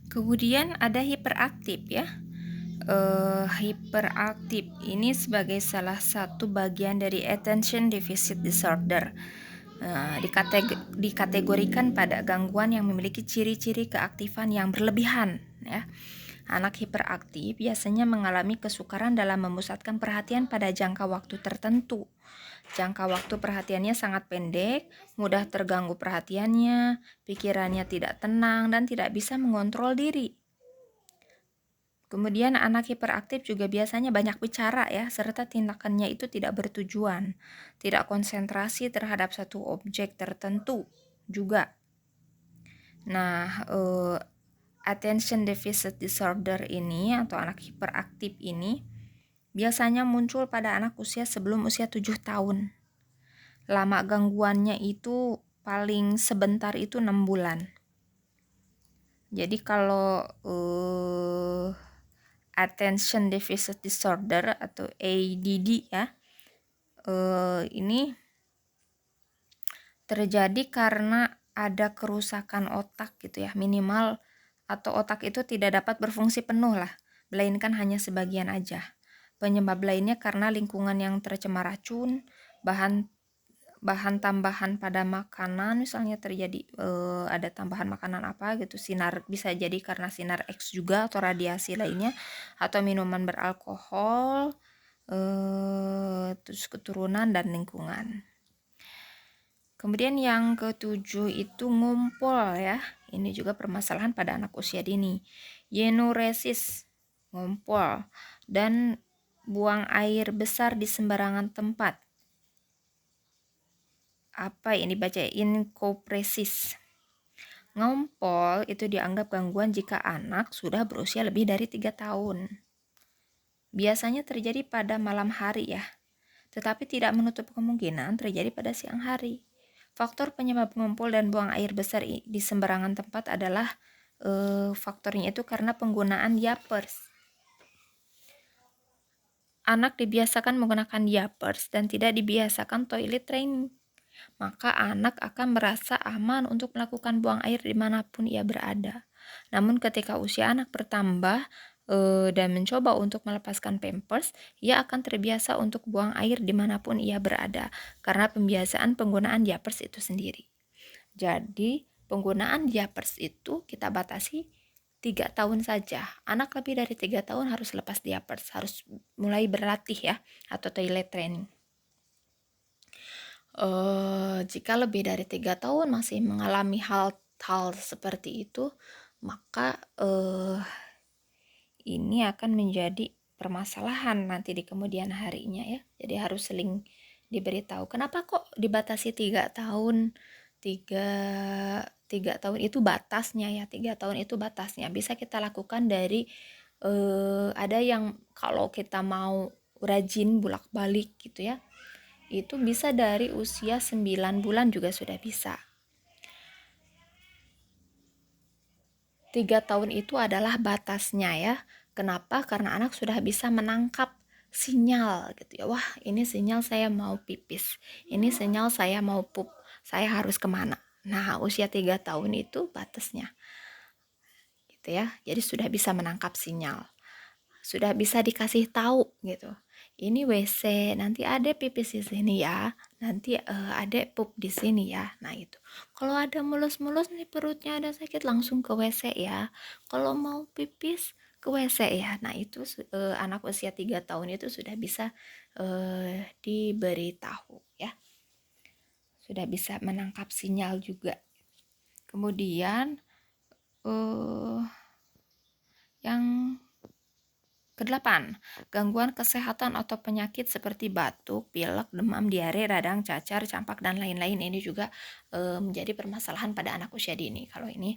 Kemudian ada hiperaktif ya. Hiperaktif ini sebagai salah satu bagian dari attention deficit disorder. Dikategorikan pada gangguan yang memiliki ciri-ciri keaktifan yang berlebihan ya. Anak hiperaktif biasanya mengalami kesukaran dalam memusatkan perhatian pada jangka waktu tertentu. Jangka waktu perhatiannya sangat pendek, mudah terganggu perhatiannya, pikirannya tidak tenang, dan tidak bisa mengontrol diri. Kemudian anak hiperaktif juga biasanya banyak bicara ya, serta tindakannya itu tidak bertujuan, tidak konsentrasi terhadap satu objek tertentu juga. Nah, attention deficit disorder ini atau anak hiperaktif ini biasanya muncul pada anak usia sebelum usia 7 tahun. Lama gangguannya itu paling sebentar itu 6 bulan. Jadi kalau attention deficit disorder atau ADD ya, ini terjadi karena ada kerusakan otak gitu ya, minimal atau otak itu tidak dapat berfungsi penuh lah, melainkan hanya sebagian aja. Penyebab lainnya karena lingkungan yang tercemar racun, bahan tambahan pada makanan, misalnya terjadi ada tambahan makanan apa gitu, sinar, bisa jadi karena sinar X juga atau radiasi lainnya, atau minuman beralkohol, terus keturunan dan lingkungan. Kemudian yang ketujuh itu ngumpul ya. Ini juga permasalahan pada anak usia dini. Enuresis, ngumpul, dan buang air besar di sembarangan tempat. Apa ini baca inkopresis. Ngompol itu dianggap gangguan jika anak sudah berusia lebih dari 3 tahun. Biasanya terjadi pada malam hari ya, tetapi tidak menutup kemungkinan terjadi pada siang hari. Faktor penyebab ngumpul dan buang air besar di sembarangan tempat adalah faktornya itu karena penggunaan diapers. Anak dibiasakan menggunakan diapers dan tidak dibiasakan toilet training. Maka anak akan merasa aman untuk melakukan buang air dimanapun ia berada. Namun ketika usia anak bertambah dan mencoba untuk melepaskan pampers, ia akan terbiasa untuk buang air dimanapun ia berada karena pembiasaan penggunaan diapers itu sendiri. Jadi penggunaan diapers itu kita batasi 3 tahun saja. Anak lebih dari 3 tahun harus lepas diapers, harus mulai berlatih ya, atau toilet training. Jika lebih dari 3 tahun masih mengalami hal-hal seperti itu, maka ini akan menjadi permasalahan nanti di kemudian harinya ya. Jadi harus seling diberitahu. Kenapa kok dibatasi 3 tahun? 3 tahun itu batasnya ya. 3 tahun itu batasnya. Bisa kita lakukan dari ada yang kalau kita mau rajin bolak-balik gitu ya, itu bisa dari usia 9 bulan juga sudah bisa. 3 tahun itu adalah batasnya ya. Kenapa? Karena anak sudah bisa menangkap sinyal gitu ya. Wah, ini sinyal saya mau pipis. Ini sinyal saya mau pup. Saya harus kemana? Nah, usia 3 tahun itu batasnya. Gitu ya. Jadi sudah bisa menangkap sinyal. Sudah bisa dikasih tahu gitu. Ini WC, nanti adek pipis di sini ya. Nanti adek pup di sini ya. Nah itu. Kalau ada mulus-mulus nih perutnya ada sakit langsung ke WC ya. Kalau mau pipis ke WC ya. Nah itu anak usia 3 tahun itu sudah bisa diberitahu ya. Sudah bisa menangkap sinyal juga. Kemudian yang Kedelapan, gangguan kesehatan atau penyakit seperti batuk, pilek, demam, diare, radang, cacar, campak, dan lain-lain ini juga menjadi permasalahan pada anak usia dini. Kalau ini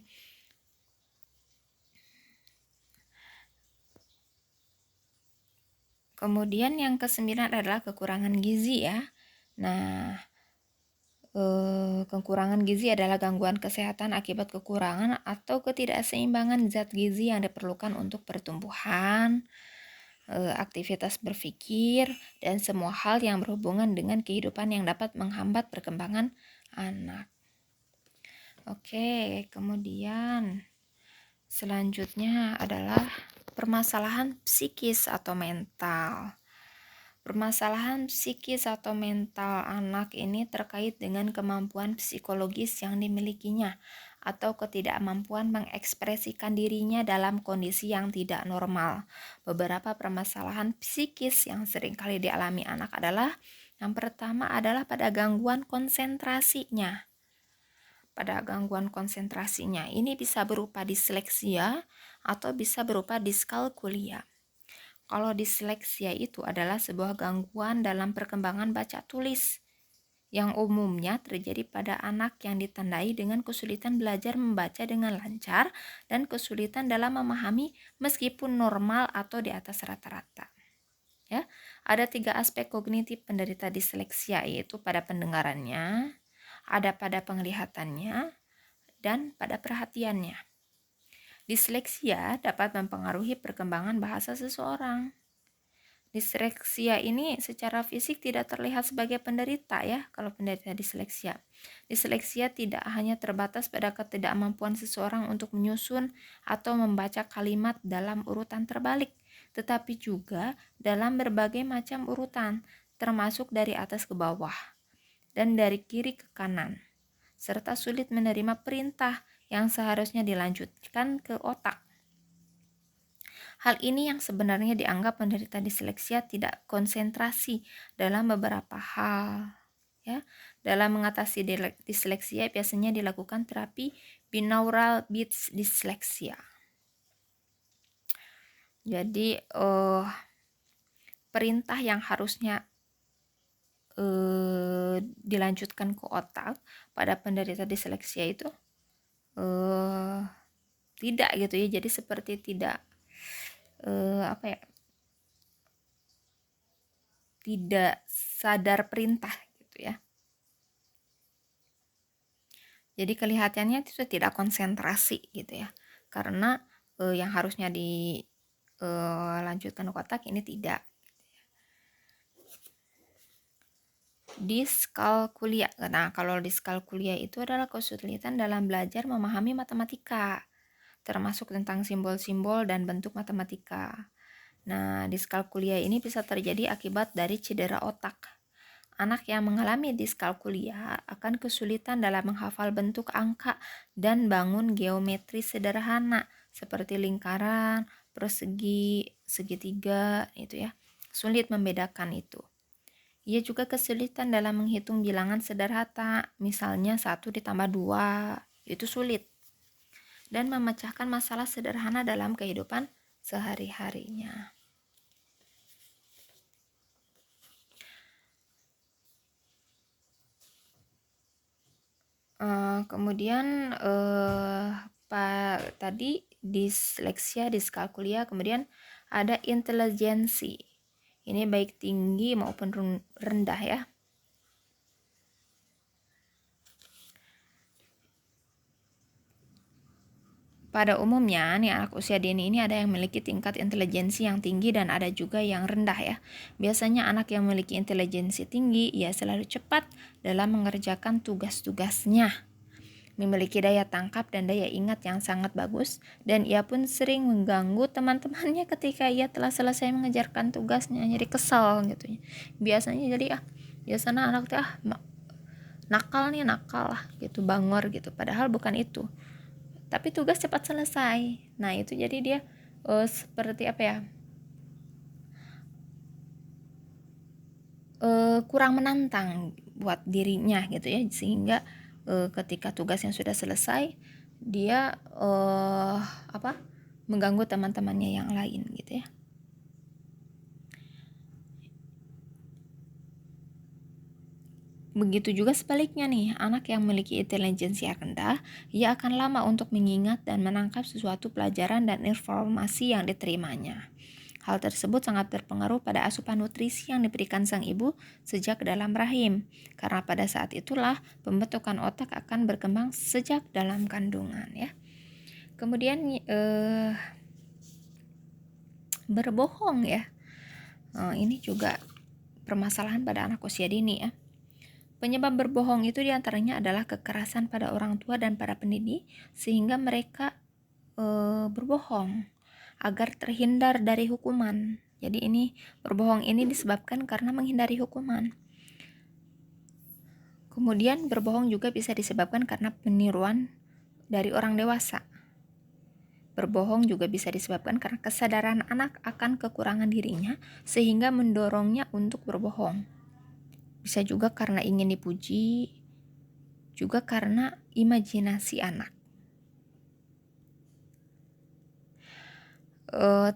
kemudian yang kesembilan adalah kekurangan gizi ya. Nah, kekurangan gizi adalah gangguan kesehatan akibat kekurangan atau ketidakseimbangan zat gizi yang diperlukan untuk pertumbuhan, aktivitas berpikir, dan semua hal yang berhubungan dengan kehidupan yang dapat menghambat perkembangan anak. Oke, kemudian Selanjutnya adalah permasalahan psikis atau mental. Permasalahan psikis atau mental anak ini terkait dengan kemampuan psikologis yang dimilikinya atau ketidakmampuan mengekspresikan dirinya dalam kondisi yang tidak normal. Beberapa permasalahan psikis yang seringkali dialami anak adalah yang pertama adalah pada gangguan konsentrasinya. Pada gangguan konsentrasinya ini bisa berupa disleksia atau bisa berupa diskalkulia. Kalau disleksia itu adalah sebuah gangguan dalam perkembangan baca tulis yang umumnya terjadi pada anak yang ditandai dengan kesulitan belajar membaca dengan lancar dan kesulitan dalam memahami meskipun normal atau di atas rata-rata. Ya, ada 3 aspek kognitif penderita disleksia, yaitu pada pendengarannya, ada pada penglihatannya, dan pada perhatiannya. Disleksia dapat mempengaruhi perkembangan bahasa seseorang. Disleksia ini secara fisik tidak terlihat sebagai penderita ya, kalau penderita disleksia. Disleksia tidak hanya terbatas pada ketidakmampuan seseorang untuk menyusun atau membaca kalimat dalam urutan terbalik, tetapi juga dalam berbagai macam urutan, termasuk dari atas ke bawah dan dari kiri ke kanan, serta sulit menerima perintah yang seharusnya dilanjutkan ke otak. Hal ini yang sebenarnya dianggap penderita disleksia tidak konsentrasi dalam beberapa hal. Ya, dalam mengatasi disleksia biasanya dilakukan terapi binaural beats disleksia. Jadi perintah yang harusnya dilanjutkan ke otak pada penderita disleksia itu tidak gitu ya. Jadi seperti tidak tidak sadar perintah gitu ya. Jadi kelihatannya itu tidak konsentrasi gitu ya, karena yang harusnya dilanjutkan ke otak ini tidak. Diskalkulia. Nah, kalau diskalkulia itu adalah kesulitan dalam belajar memahami matematika, termasuk tentang simbol-simbol dan bentuk matematika. Nah, diskalkulia ini bisa terjadi akibat dari cedera otak. Anak yang mengalami diskalkulia akan kesulitan dalam menghafal bentuk angka dan bangun geometri sederhana seperti lingkaran, persegi, segitiga, itu ya. Sulit membedakan itu. Ia juga kesulitan dalam menghitung bilangan sederhana, misalnya 1 ditambah 2, itu sulit. Dan memecahkan masalah sederhana dalam kehidupan sehari-harinya. Kemudian tadi disleksia, diskalkulia, kemudian ada intelijensi. Ini baik tinggi maupun rendah ya. Pada umumnya nih anak usia dini ini ada yang memiliki tingkat intelijensi yang tinggi dan ada juga yang rendah ya. Biasanya anak yang memiliki intelijensi tinggi ia selalu cepat dalam mengerjakan tugas-tugasnya, memiliki daya tangkap dan daya ingat yang sangat bagus, dan ia pun sering mengganggu teman-temannya ketika ia telah selesai mengerjakan tugasnya. Jadi kesal gitu ya. Biasanya jadi biasanya anak tuh nakal lah gitu, bangor gitu, padahal bukan itu. Tapi tugas cepat selesai. Nah, itu jadi dia seperti kurang menantang buat dirinya gitu ya, sehingga ketika tugasnya sudah selesai dia mengganggu teman-temannya yang lain gitu ya. Begitu juga sebaliknya nih, anak yang memiliki intelijensi rendah, ia akan lama untuk mengingat dan menangkap sesuatu pelajaran dan informasi yang diterimanya. Hal tersebut sangat berpengaruh pada asupan nutrisi yang diberikan sang ibu sejak dalam rahim, karena pada saat itulah pembentukan otak akan berkembang sejak dalam kandungan ya. Kemudian berbohong ya, ini juga permasalahan pada anak usia dini ya. Penyebab berbohong itu diantaranya adalah kekerasan pada orang tua dan para pendidik, sehingga mereka berbohong agar terhindar dari hukuman. Jadi ini berbohong ini disebabkan karena menghindari hukuman. Kemudian berbohong juga bisa disebabkan karena peniruan dari orang dewasa. Berbohong juga bisa disebabkan karena kesadaran anak akan kekurangan dirinya sehingga mendorongnya untuk berbohong. Bisa juga karena ingin dipuji, juga karena imajinasi anak.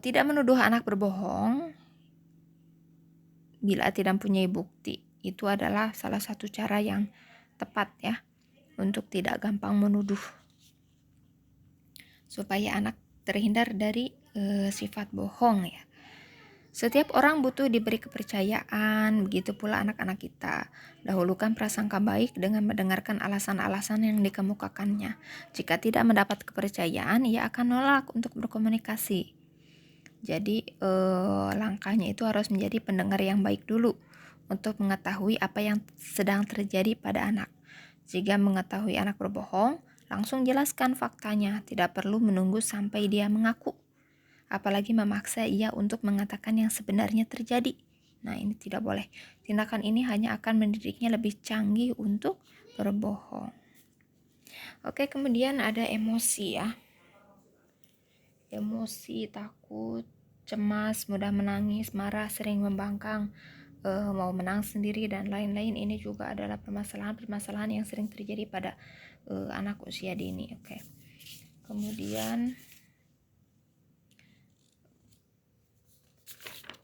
Tidak menuduh anak berbohong bila tidak mempunyai bukti. Itu adalah salah satu cara yang tepat ya untuk tidak gampang menuduh supaya anak terhindar dari sifat bohong ya. Setiap orang butuh diberi kepercayaan, begitu pula anak-anak kita. Dahulukan prasangka baik dengan mendengarkan alasan-alasan yang dikemukakannya. Jika tidak mendapat kepercayaan, ia akan menolak untuk berkomunikasi. Jadi langkahnya itu harus menjadi pendengar yang baik dulu untuk mengetahui apa yang sedang terjadi pada anak. Jika mengetahui anak berbohong, langsung jelaskan faktanya, tidak perlu menunggu sampai dia mengaku. Apalagi memaksa ia untuk mengatakan yang sebenarnya terjadi. Nah, ini tidak boleh. Tindakan ini hanya akan mendidiknya lebih canggih untuk berbohong. Oke, kemudian ada emosi ya. Emosi, takut, cemas, mudah menangis, marah, sering membangkang, mau menang sendiri dan lain-lain. Ini juga adalah permasalahan-permasalahan yang sering terjadi pada anak usia dini. Oke. Kemudian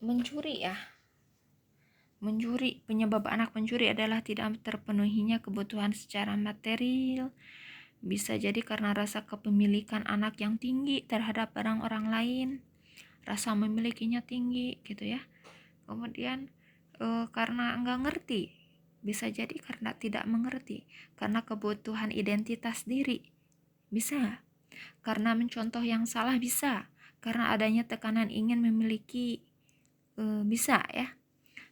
mencuri ya. Mencuri, penyebab anak mencuri adalah tidak terpenuhinya kebutuhan secara material. Bisa jadi karena rasa kepemilikan anak yang tinggi terhadap barang orang lain, rasa memilikinya tinggi gitu ya. Kemudian karena enggak ngerti, bisa jadi karena tidak mengerti, karena kebutuhan identitas diri, bisa karena mencontoh yang salah, bisa karena adanya tekanan ingin memiliki, bisa ya.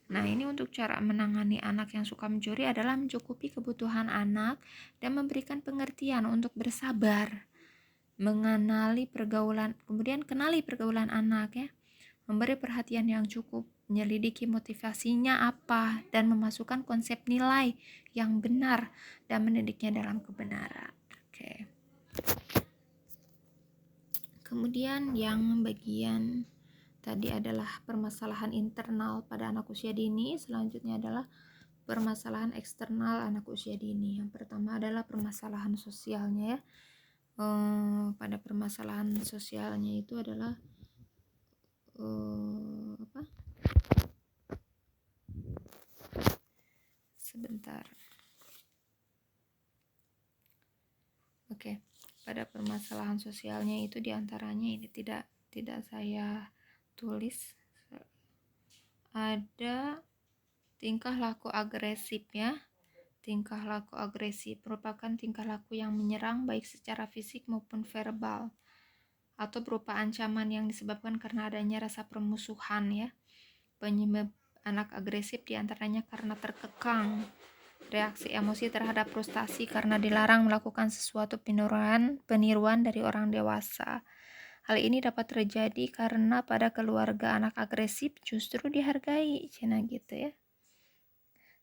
Nah, ini untuk cara menangani anak yang suka mencuri adalah mencukupi kebutuhan anak dan memberikan pengertian untuk bersabar, mengenali pergaulan, kemudian kenali pergaulan anak ya, memberi perhatian yang cukup, menyelidiki motivasinya apa, dan memasukkan konsep nilai yang benar dan mendidiknya dalam kebenaran. Oke. Kemudian yang bagian tadi adalah permasalahan internal pada anak usia dini, selanjutnya adalah permasalahan eksternal anak usia dini. Yang pertama adalah permasalahan sosialnya ya. Pada permasalahan sosialnya itu adalah apa? Sebentar. Oke. Pada permasalahan sosialnya itu diantaranya ini tidak saya tulis. Ada tingkah laku agresif ya. Tingkah laku agresif merupakan tingkah laku yang menyerang baik secara fisik maupun verbal atau berupa ancaman yang disebabkan karena adanya rasa permusuhan ya. Penyebab anak agresif diantaranya karena terkekang, reaksi emosi terhadap frustasi karena dilarang melakukan sesuatu peniruan dari orang dewasa. Hal ini dapat terjadi karena pada keluarga anak agresif justru dihargai, cina gitu ya.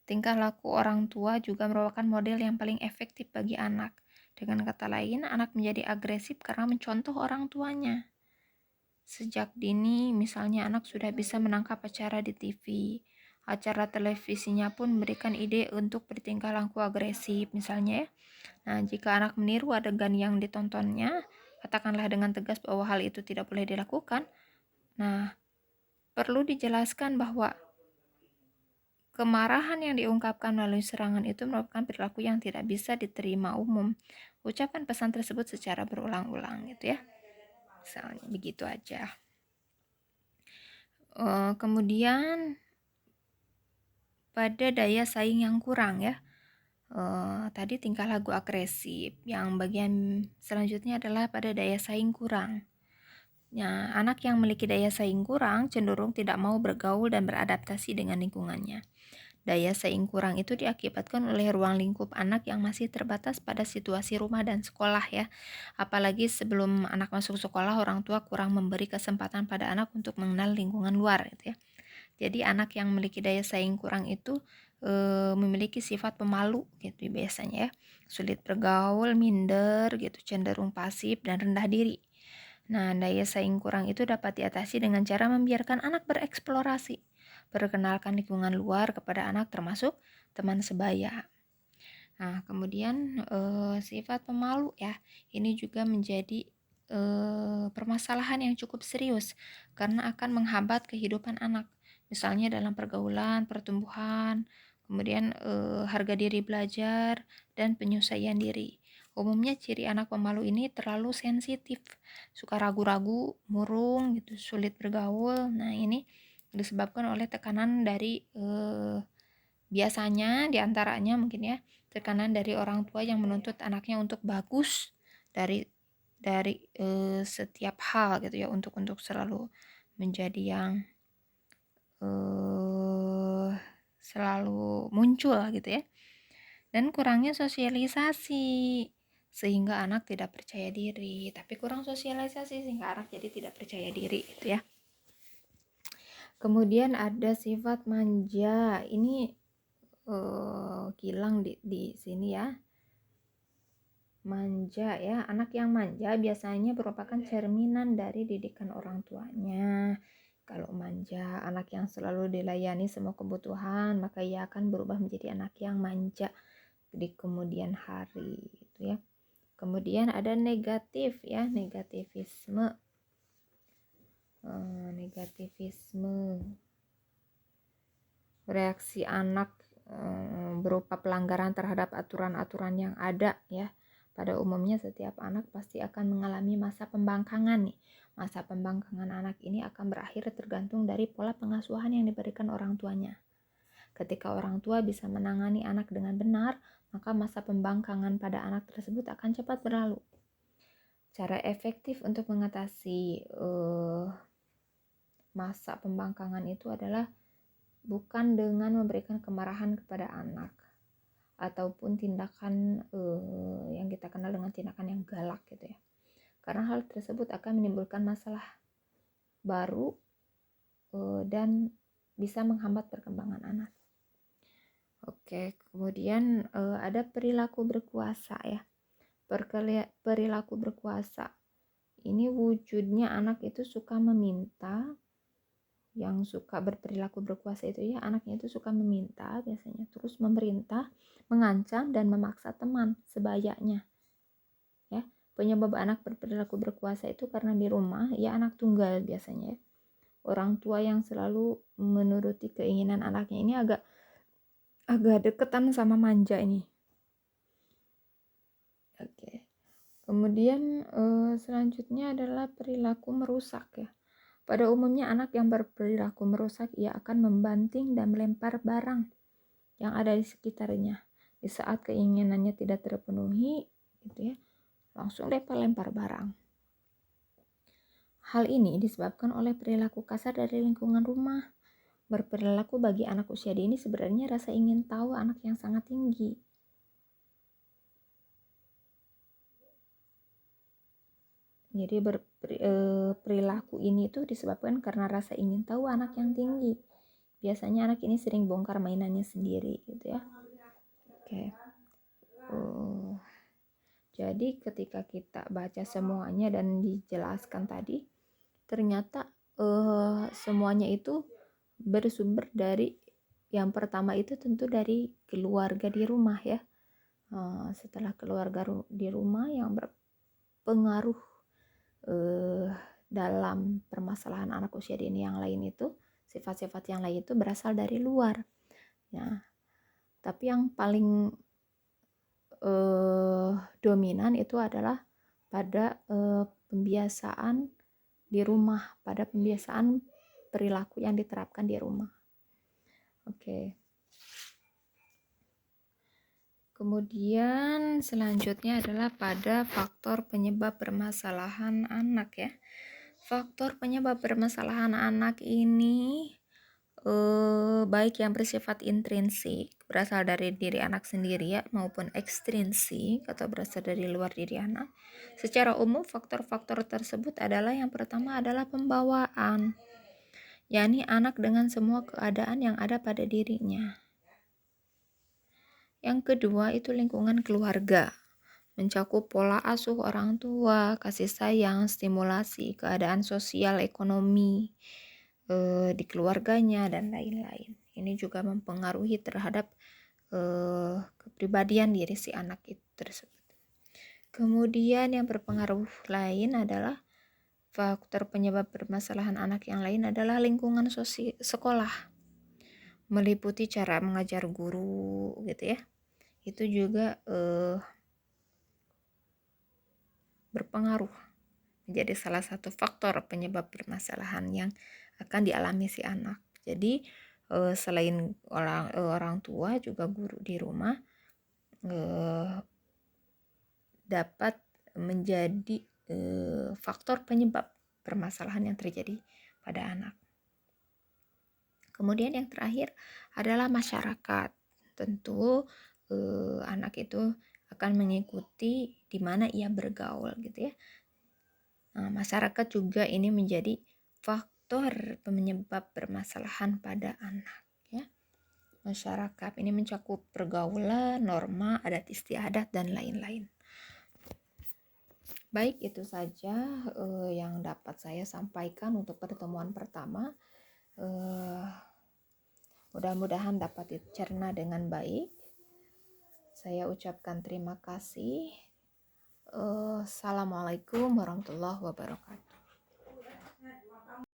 Tingkah laku orang tua juga merupakan model yang paling efektif bagi anak. Dengan kata lain, anak menjadi agresif karena mencontoh orang tuanya. Sejak dini, misalnya anak sudah bisa menangkap acara di TV. Acara televisinya pun memberikan ide untuk bertingkah laku agresif, misalnya ya. Nah, jika anak meniru adegan yang ditontonnya, katakanlah dengan tegas bahwa hal itu tidak boleh dilakukan. Nah, perlu dijelaskan bahwa kemarahan yang diungkapkan melalui serangan itu merupakan perilaku yang tidak bisa diterima umum. Ucapkan pesan tersebut secara berulang-ulang gitu ya. Misalnya begitu aja. Kemudian pada daya saing yang kurang ya. Tadi tingkah laku agresif. Yang bagian selanjutnya adalah pada daya saing kurang. Nah, anak yang memiliki daya saing kurang cenderung tidak mau bergaul dan beradaptasi dengan lingkungannya. Daya saing kurang itu diakibatkan oleh ruang lingkup anak yang masih terbatas pada situasi rumah dan sekolah ya. Apalagi sebelum anak masuk sekolah, orang tua kurang memberi kesempatan pada anak untuk mengenal lingkungan luar gitu ya. Jadi anak yang memiliki daya saing kurang itu memiliki sifat pemalu gitu biasanya ya. Sulit bergaul, minder gitu, cenderung pasif dan rendah diri. Nah, daya saing kurang itu dapat diatasi dengan cara membiarkan anak bereksplorasi, perkenalkan lingkungan luar kepada anak termasuk teman sebaya. Nah, kemudian sifat pemalu ya, ini juga menjadi permasalahan yang cukup serius karena akan menghambat kehidupan anak. Misalnya dalam pergaulan, pertumbuhan, kemudian harga diri belajar, dan penyesuaian diri. Umumnya ciri anak pemalu ini terlalu sensitif, suka ragu-ragu, murung gitu, sulit bergaul. Nah, ini disebabkan oleh tekanan dari biasanya diantaranya mungkin ya tekanan dari orang tua yang menuntut anaknya untuk bagus dari setiap hal gitu ya, untuk selalu menjadi yang selalu muncul gitu ya, dan kurangnya sosialisasi sehingga anak tidak percaya diri. Tapi kurang sosialisasi sehingga anak jadi tidak percaya diri gitu ya. Kemudian ada sifat manja, ini Gilang di sini ya. Manja ya, anak yang manja biasanya merupakan cerminan dari didikan orang tuanya. Kalau manja, anak yang selalu dilayani semua kebutuhan, maka ia akan berubah menjadi anak yang manja di kemudian hari gitu ya. Kemudian ada negatif ya, negativisme. Reaksi anak berupa pelanggaran terhadap aturan-aturan yang ada ya. Pada umumnya setiap anak pasti akan mengalami masa pembangkangan nih. Masa pembangkangan anak ini akan berakhir tergantung dari pola pengasuhan yang diberikan orang tuanya. Ketika orang tua bisa menangani anak dengan benar, maka masa pembangkangan pada anak tersebut akan cepat berlalu. Cara efektif untuk mengatasi masa pembangkangan itu adalah bukan dengan memberikan kemarahan kepada anak ataupun tindakan yang kita kenal dengan tindakan yang galak gitu ya, karena hal tersebut akan menimbulkan masalah baru dan bisa menghambat perkembangan anak. Oke, kemudian ada perilaku berkuasa ya. Perilaku berkuasa ini wujudnya anak itu suka meminta. Yang suka berperilaku berkuasa itu ya, anaknya itu suka meminta biasanya, terus memerintah, mengancam, dan memaksa teman sebayanya ya. Penyebab anak berperilaku berkuasa itu karena di rumah ya anak tunggal biasanya ya. Orang tua yang selalu menuruti keinginan anaknya ini agak deketan sama manja ini. Oke. Kemudian selanjutnya adalah perilaku merusak ya. Pada umumnya anak yang berperilaku merusak ia akan membanting dan melempar barang yang ada di sekitarnya. Di saat keinginannya tidak terpenuhi, gitu ya, langsung lempar barang. Hal ini disebabkan oleh perilaku kasar dari lingkungan rumah. Berperilaku bagi anak usia dini sebenarnya rasa ingin tahu anak yang sangat tinggi. Jadi perilaku ini tuh disebabkan karena rasa ingin tahu anak yang tinggi. Biasanya anak ini sering bongkar mainannya sendiri gitu ya. Oke. Jadi ketika kita baca semuanya dan dijelaskan tadi, ternyata semuanya itu bersumber dari yang pertama itu tentu dari keluarga di rumah ya. Setelah keluarga di rumah yang berpengaruh dalam permasalahan anak usia dini yang lain itu, sifat-sifat yang lain itu berasal dari luar. Nah, tapi yang paling dominan itu adalah pada pembiasaan di rumah, pada pembiasaan perilaku yang diterapkan di rumah. Oke. Kemudian selanjutnya adalah pada faktor penyebab permasalahan anak ya. Faktor penyebab permasalahan anak ini baik yang bersifat intrinsik berasal dari diri anak sendiri ya, maupun ekstrinsik atau berasal dari luar diri anak. Secara umum faktor-faktor tersebut adalah yang pertama adalah pembawaan, yakni anak dengan semua keadaan yang ada pada dirinya. Yang kedua itu lingkungan keluarga, mencakup pola asuh orang tua, kasih sayang, stimulasi, keadaan sosial, ekonomi di keluarganya, dan lain-lain. Ini juga mempengaruhi terhadap kepribadian diri si anak itu tersebut. Kemudian yang berpengaruh lain adalah faktor penyebab permasalahan anak yang lain adalah lingkungan sekolah, meliputi cara mengajar guru gitu ya. Itu juga berpengaruh menjadi salah satu faktor penyebab permasalahan yang akan dialami si anak. Jadi selain orang tua, juga guru di rumah dapat menjadi faktor penyebab permasalahan yang terjadi pada anak. Kemudian yang terakhir adalah masyarakat. Tentu anak itu akan mengikuti di mana ia bergaul gitu ya. Nah, masyarakat juga ini menjadi faktor penyebab permasalahan pada anak ya. Masyarakat ini mencakup pergaulan, norma, adat istiadat, dan lain-lain. Baik, itu saja yang dapat saya sampaikan untuk pertemuan pertama. Mudah-mudahan dapat dicerna dengan baik. Saya ucapkan terima kasih. Assalamualaikum warahmatullahi wabarakatuh.